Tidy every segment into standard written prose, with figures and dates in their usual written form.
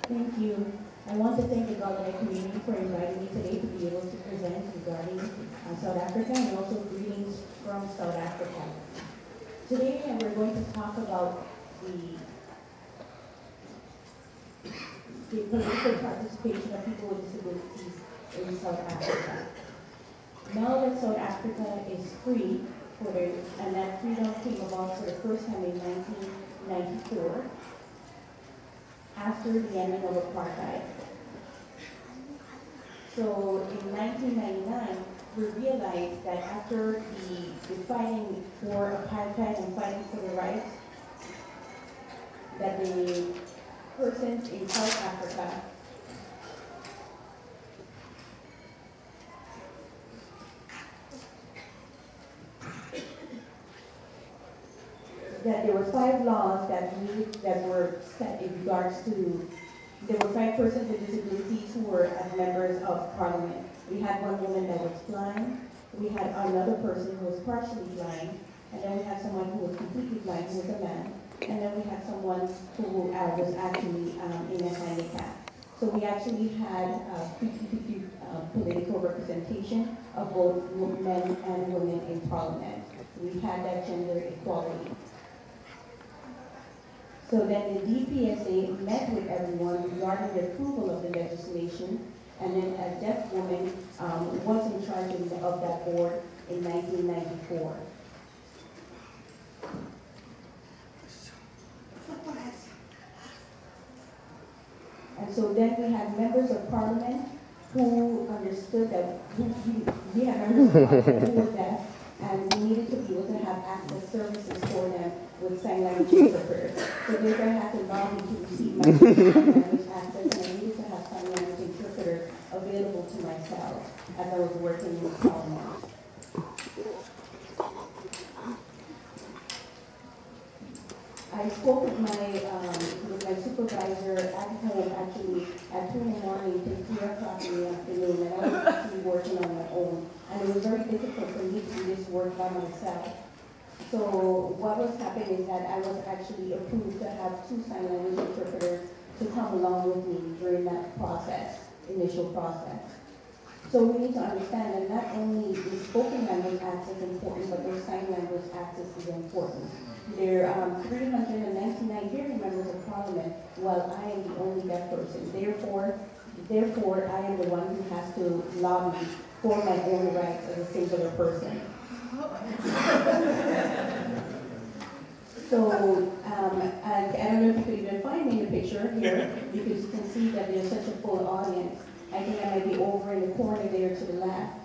Thank you. I want to thank the Gallaudet community for inviting me today to be able to present regarding South Africa and also greetings from South Africa. Today we're going to talk about the political participation of people with disabilities in South Africa. Now that South Africa is free, and that freedom came about for the first time in 1994, after the ending of apartheid. So in 1999, we realized that after the fighting for apartheid and fighting for the rights, that the persons in South Africa that there were 5 laws that were set in regards to, there were 5 persons with disabilities who were as members of parliament. We had one woman that was blind, we had another person who was partially blind, and then we had someone who was completely blind, who was a man, and then we had someone who was actually in a handicap. So we actually had 50-50 political representation of both men and women in parliament. We had that gender equality. So then the DPSA met with everyone regarding the approval of the legislation, and then a deaf woman was in charge of that board in 1994. And so then we had members of parliament who understood that we had members of parliament who were deaf, and we needed to be able to have access services for them with sign language interpreters. So therefore I had to lobby to receive my sign language access, and I needed to have sign language interpreters available to myself as I was working in parliament. I spoke with my supervisor at home actually at 2 in the morning to 3 o'clock in the afternoon, and I was actually working on my own. And it was very difficult for me to do this work by myself. So what was happening is that I was actually approved to have 2 sign language interpreters to come along with me during that process, initial process. So we need to understand that not only is spoken language access important, but their sign language access is important. There are 399 hearing members of parliament, while I am the only deaf person. Therefore, I am the one who has to lobby for my own rights as a singular person. So, I don't know if you could even find me in the picture here, because you can see that there's such a full audience. I think I might be over in the corner there to the left.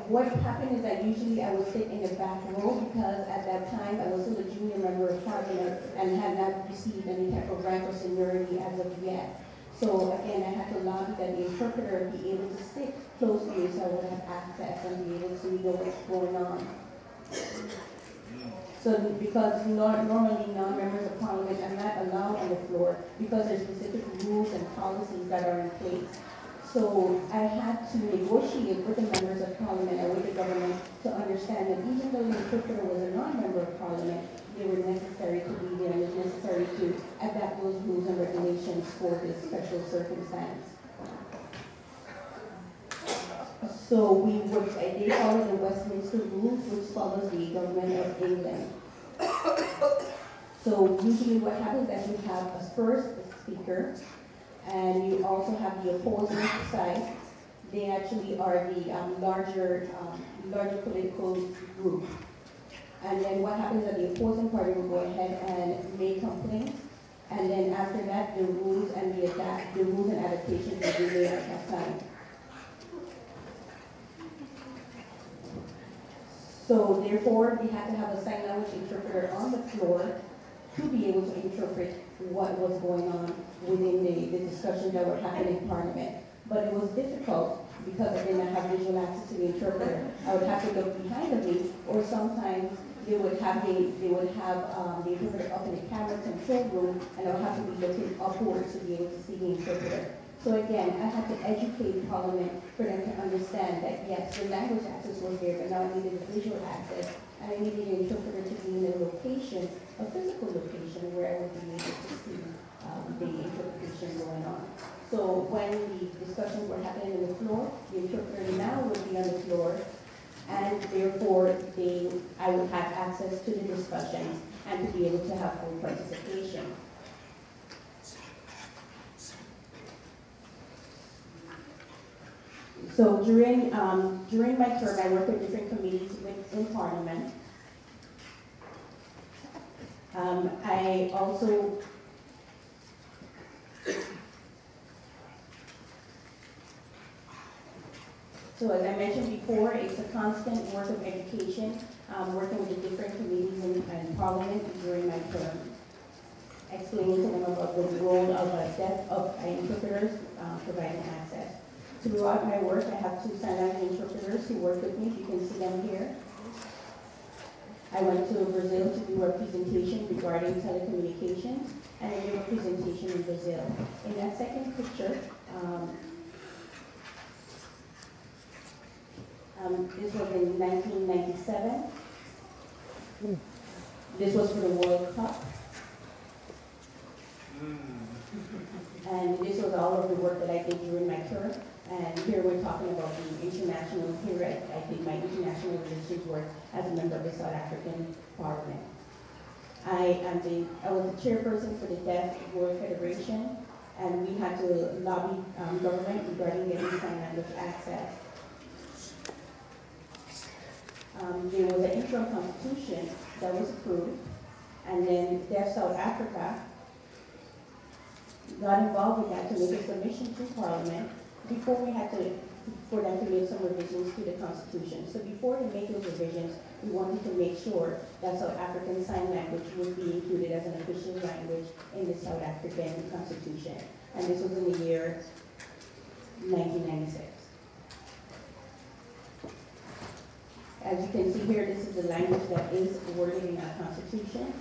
What happened is that usually I would sit in the back row, because at that time I was still a junior member of parliament and had not received any type of rank or seniority as of yet. So again, I had to lobby that the interpreter be able to sit close to me so I would have access and be able to know what's going on. So because normally non-members of parliament are not allowed on the floor because there's specific rules and policies that are in place. So I had to negotiate with the members of parliament and with the government to understand that even though the interpreter was a non-member of parliament, they were necessary to be there, and it was necessary to adapt those rules and regulations for this special circumstance. So they follow the Westminster rules, which follows the government of England. So usually what happens is you have first a speaker, and you also have the opposing side. They actually are the larger political group. And then what happens is that the opposing party will go ahead and make complaints, and then after that, the rules and adaptations will be made at that time. So therefore, we had to have a sign language interpreter on the floor to be able to interpret what was going on within the discussions that were happening in Parliament. But it was difficult because I did not have visual access to the interpreter. I would have to look behind me, or sometimes they would have the interpreter up in the camera control room, and I would have to be looking upwards to be able to see the interpreter. So again, I had to educate Parliament for them to understand that yes, the language access was there, but now I needed a visual access, and I needed an interpreter to be in a location, a physical location, where I would be able to see the interpretation going on. So when the discussions were happening on the floor, the interpreter now would be on the floor, and therefore I would have access to the discussions and to be able to have full participation. So during my term, I worked with different committees in Parliament. I also So as I mentioned before, it's a constant work of education, working with the different committees in Parliament during my term, explaining to them about the role of interpreters providing access. Throughout my work, I have 2 sign language interpreters who work with me. You can see them here. I went to Brazil to do a presentation regarding telecommunications, and I gave a presentation in Brazil. In that second picture, this was in 1997. This was for the World Cup. And this was all of the work that I did during my term. And here we're talking about the international, here I did my international relations work as a member of the South African Parliament. I was the chairperson for the Deaf World Federation, and we had to lobby government regarding getting sign language access. There was an interim constitution that was approved, and then Deaf South Africa got involved with that to make a submission to Parliament before we had to, for them to make some revisions to the Constitution. So before they make those revisions, we wanted to make sure that South African Sign Language would be included as an official language in the South African Constitution. And this was in the year 1996. As you can see here, this is the language that is worded in our Constitution.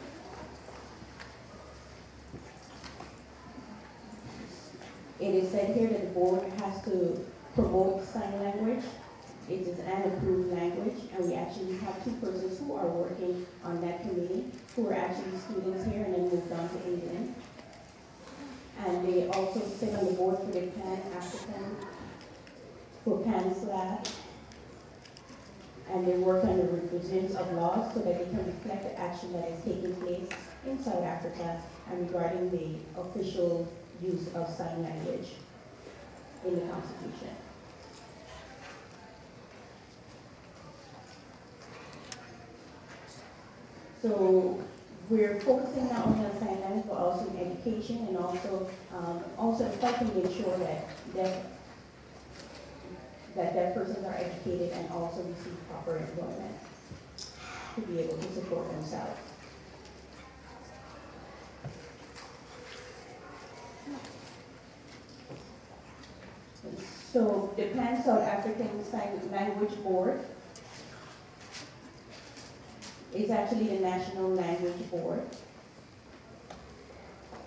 It is said here that the board has to promote sign language. It is an approved language, and we actually have 2 persons who are working on that committee, who are actually students here and then moved on to England. And they also sit on the board for the Pan-African, for Pan-Slav, and they work on the revisions of laws so that they can reflect the action that is taking place in South Africa and regarding the official use of sign language in the Constitution. So we're focusing not only on sign language but also in education, and also try to make sure that deaf persons are educated and also receive proper employment to be able to support themselves. So the Pan-South African Sign Language Board is actually the National Language Board.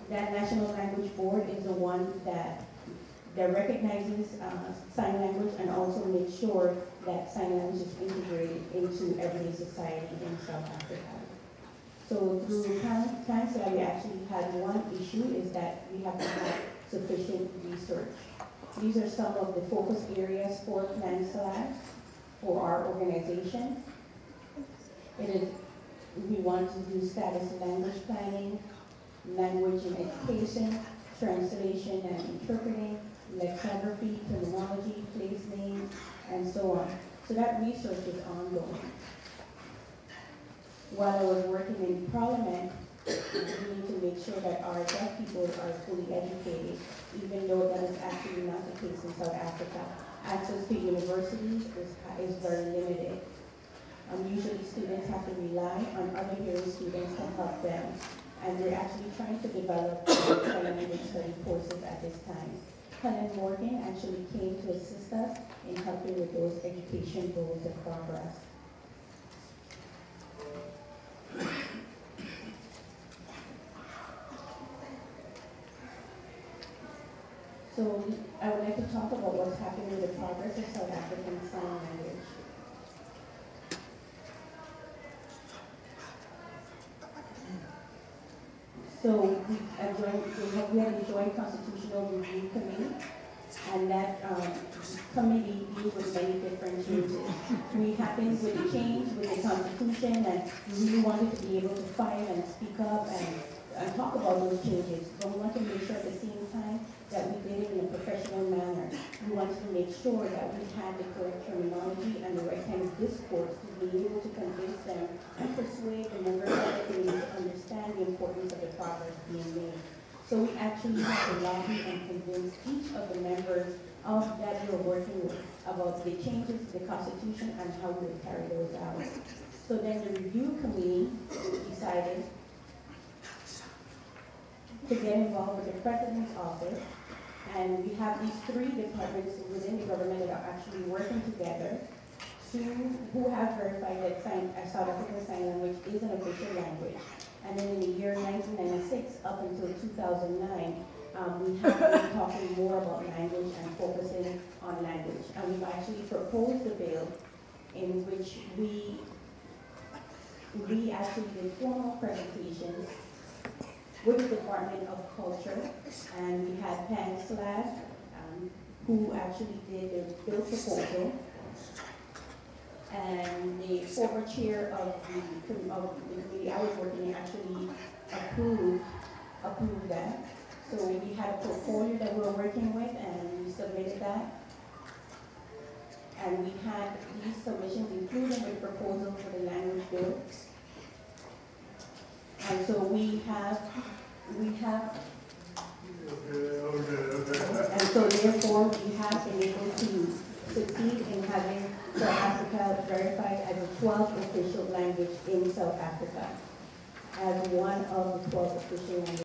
That National Language Board is the one that recognizes sign language and also makes sure that sign language is integrated into everyday society in South Africa. So through Pan-Slav, we actually had one issue, is that we have to have sufficient research. These are some of the focus areas for Pan-Slav, for our organization. We want to do status language planning, language and education, translation and interpreting, lexicography, terminology, place names, and so on. So that research is ongoing. While I was working in Parliament, we need to make sure that our deaf people are fully educated, even though that is actually not the case in South Africa. Access to universities is very limited. Usually students have to rely on other hearing students to help them. And we're actually trying to develop sign language study courses at this time. Helen Morgan actually came to assist us in helping with those education goals and progress. So I would like to talk about what's happening with the progress of South African Sign Language. So we had a joint constitutional review committee, and that committee deals with many different changes. We happened with the change with the Constitution, and we really wanted to be able to fight and speak up and talk about those changes. But we wanted to make sure at the same time that we did it in a professional manner. We wanted to make sure that we had the correct terminology and the right kind of discourse to be able to convince them and persuade the members of the committee to understand the importance of the progress being made. So we actually had to lobby and convince each of the members that we were working with about the changes to the Constitution and how we would carry those out. So then the review committee decided to get involved with the President's office, and we have these three departments within the government that are actually working together who have verified that South African Sign Language is an official language. And then in the year 1996 up until 2009, we have been talking more about language and focusing on language. And we've actually proposed a bill in which we actually did formal presentations with the Department of Culture, and we had Pan Slav, who actually did the bill proposal, and the former chair of the committee I was working in actually approved that. So we had a portfolio that we were working with, and we submitted that. And we had these submissions included with proposal for the language bill. And so we have, and so therefore we have been able to succeed in having South Africa verified as the 12th official language in South Africa, as one of the 12 official languages.